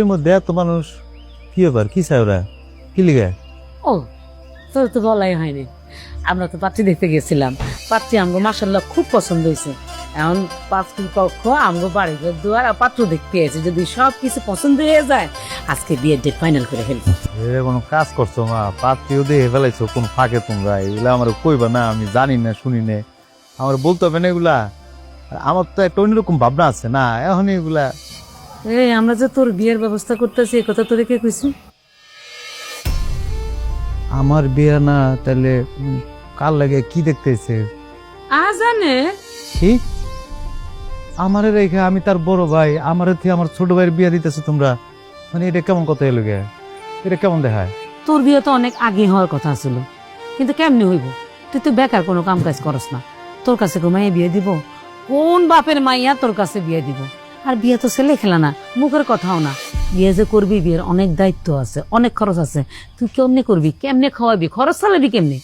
এর মধ্যে এত মানুষ, কি ব্যাপার, কি চাই ওরা, কি লিগে? ও তোর তো বলাই হয়নি, আমরা তো পাত্রী দেখতে গেছিলাম। পাত্রী আমগো মাশাআল্লাহ খুব পছন্দ হয়েছে। এখন পাত্রীর পক্ষ আমগো বাড়ি ঘর দুয়ার আর পাত্র দেখতে আছে, যদি সব কিছু পছন্দ হয়ে যায় আজকে বিয়ের ডেট ফাইনাল করে ফেলবো। কোনো কাজ করছো মা? পাত্রীও দিয়ে ফেলাইছো কোন ফাঁকে তোমরা? এগুলা আমার কইবা না, আমি জানি না, শুনি না, আমার বলতে হবে না এগুলা। আর আমার তো একটা অন্যরকম ভাবনা আছে না এখন এগুলা। এই আমরা যে তোর বিয়ের ব্যবস্থা করতেছি এ কথা তোরে কে কইছি? আমার বিয়ে না, তাহলে কার লাগে কি দেখতেছে? জানে ঠিক আমারে রেখে আমি তার বড় ভাই, আমার আমার ছোট ভাইয়ের বিয়ে দিতেছো তোমরা, মানে এটা কেমন কথা এলো গে? এটা কেমন দেখায়? তোর বিয়ে তো অনেক আগে হওয়ার কথা ছিল, কিন্তু কেমনে হইব? তুই তো বেকার, কোনো কাম কাজ করস না। তোর কাছে কেউ মাইয়া বিয়ে দিব? কোন বাপের মাইয়া তোর কাছে বিয়ে দিব? আর বিয়ে তো ছেলে খেলা না, মুখের কথাও না। বিয়ে যে করবি, বিয়ের অনেক দায়িত্ব আছে, অনেক খরচ আছে। তুই কেমনে করবি, কেমনে খাওয়াবি, খরচ চালাবি কেমনে?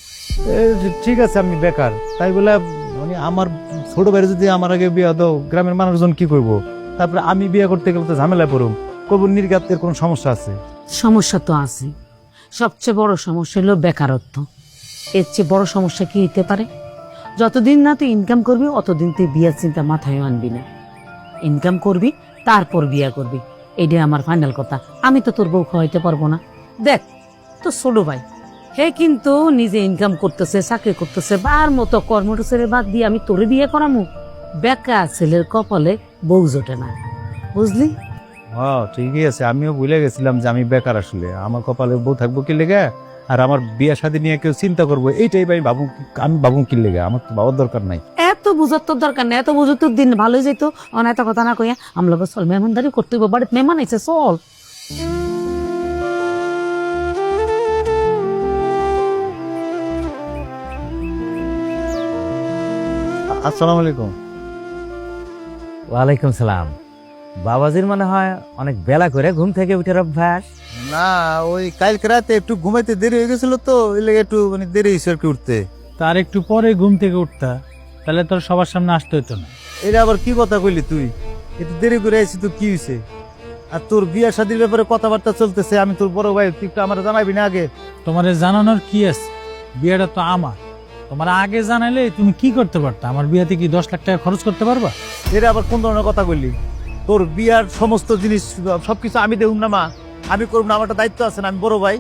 ঠিক আছে আমি বেকার, তাই বলে মানে আমার ছোট ভাইয়ের যদি আমার আগে বিয়ে দাও, গ্রামের মানুষজন কি করবো? তারপরে আমি বিয়ে করতে গেলে তো ঝামেলায় পড়ুম, কবু নির্গাতের কোন সমস্যা আছে? সমস্যা তো আছে, সবচেয়ে বড় সমস্যা হলো বেকারত্ব। এর চেয়ে বড় সমস্যা কি হইতে পারে? যতদিন না তুই ইনকাম করবি অতদিন তুই বিয়ের চিন্তা মাথায় আনবি না। ইনকাম করবি, তারপর বিয়ে করবি, এটাই আমার ফাইনাল কথা। আমি তো তোর বউ খাওয়াইতে পারবো না। দেখ তো ছোট ভাই, হে কিন্তু নিজে ইনকাম করতেছে, চাকরি করতেছে, বার মতো কর্মটা বাদ দিয়ে আমি তোরে বিয়ে করামু? বেকার ছেলের কপালে বউ জোটে না, বুঝলি? হ্যাঁ ঠিকই আছে, আমিও ভুলে গেছিলাম যে আমি বেকার, আসলে আমার কপালে বউ থাকবো কি লেগে, আর আমার বিয়ে শাদী নিয়ে কেউ চিন্তা করবো এইটাই আমি ভাবু কি লেগে? আমার তো বাবার দরকার নাই। এত বুঝার তোর দরকার নেই, এত বুঝার তোর দিন ভালোই যেত। অনেক কথা না কইয়া আমরা চল, মেহমানদারি করতে হইব, বাড়িতে মেহমান আইছে, চল। আসসালামু আলাইকুম। ওয়ালাইকুম সালাম। বাবাজির মনে হয় অনেক বেলা করে ঘুম থেকে উঠে অভ্যাস। না, ওই কালকে রাতে একটু ঘুমাইতে দেরি হয়ে গেছিল তো, ওই লেগে একটু মানে দেরি হয়েছে আর কি উঠতে। তার একটু পরে ঘুম থেকে উঠতা, তাহলে তোর সবার সামনে আসতে হতো না। এটা আবার কি কথা কইলি তুই? একটু দেরি করে আইছি তো কি হয়েছে? আর তোর বিয়া শাদীর ব্যাপারে কথাবার্তা চলতেছে, আমি তোর বড় ভাই, তুই একটু আমার জানাবি না আগে? তোমারে জানানোর কি আছে? বিয়েটা তো আমার, তোমার আগে জানাইলে তুমি কি করতে পারতা? আমার বিয়াতে কি 10 লাখ টাকা খরচ করতে পারবা? এটা আবার কোন ধরনের কথা কইলি? তোর বিয়ার সমস্ত জিনিস সবকিছু আমি দেখুন না মা, আমি করব না? আমারটা দায়িত্ব আছে না, আমি বড় ভাই।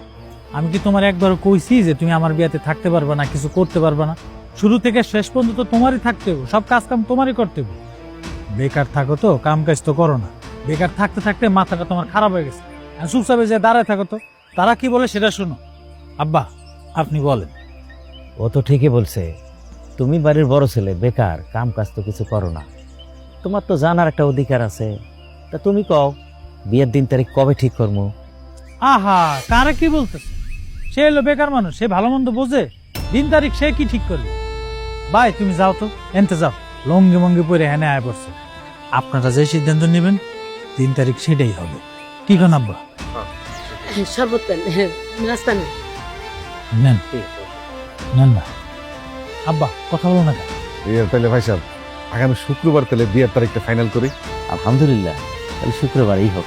আমি কি তোমার একবার কইছি যে তুমি আমার বিয়াতে থাকতে পারবা না, কিছু করতে পারবা না? শুরু থেকে শেষ পর্যন্ত তোমারই থাকতে হবে, সব কাজ কাম তোমারই করতে হবে। বেকার থাকো তো, কাম কাজ তো করো না। বেকার থাকতে থাকতে মাথাটা তোমার খারাপ হয়ে গেছে। আর চুপচাপে যে দাঁড়ায় থাকো তো, তারা কি বলে সেটা শোনো। আব্বা আপনি বলেন। ও তো ঠিকই বলছে, তুমি বাড়ির বড় ছেলে, বেকার, কাম কাজ তো কিছু করো না। তোমার তো জানার একটা অধিকার আছে। তা তুমি কও, বিয়ের দিন তারিখ কবে ঠিক করবো? আহা, কারে কি বলতেছে? সে হলো বেকার মানুষ, সে ভালো মন্দ বোঝে। দিন তারিখ সে কি ঠিক করবে? ভাই তুমি যাও তো, এনতে যাও, লঙ্গি মঙ্গি পরে হেনে আয় পড়ছে। আপনারা যে সিদ্ধান্ত নেবেন দিন তারিখ সেটাই হবে। কি কোন আব্বা? শরবত নাস্তা নেই। নেন নেন না আব্বা, কথা বলো না কেন? তাহলে ভাই সাহেব, আগামী শুক্রবার তাহলে বিয়ের তারিখটা ফাইনাল করি। আলহামদুলিল্লাহ, তাহলে শুক্রবারই হোক।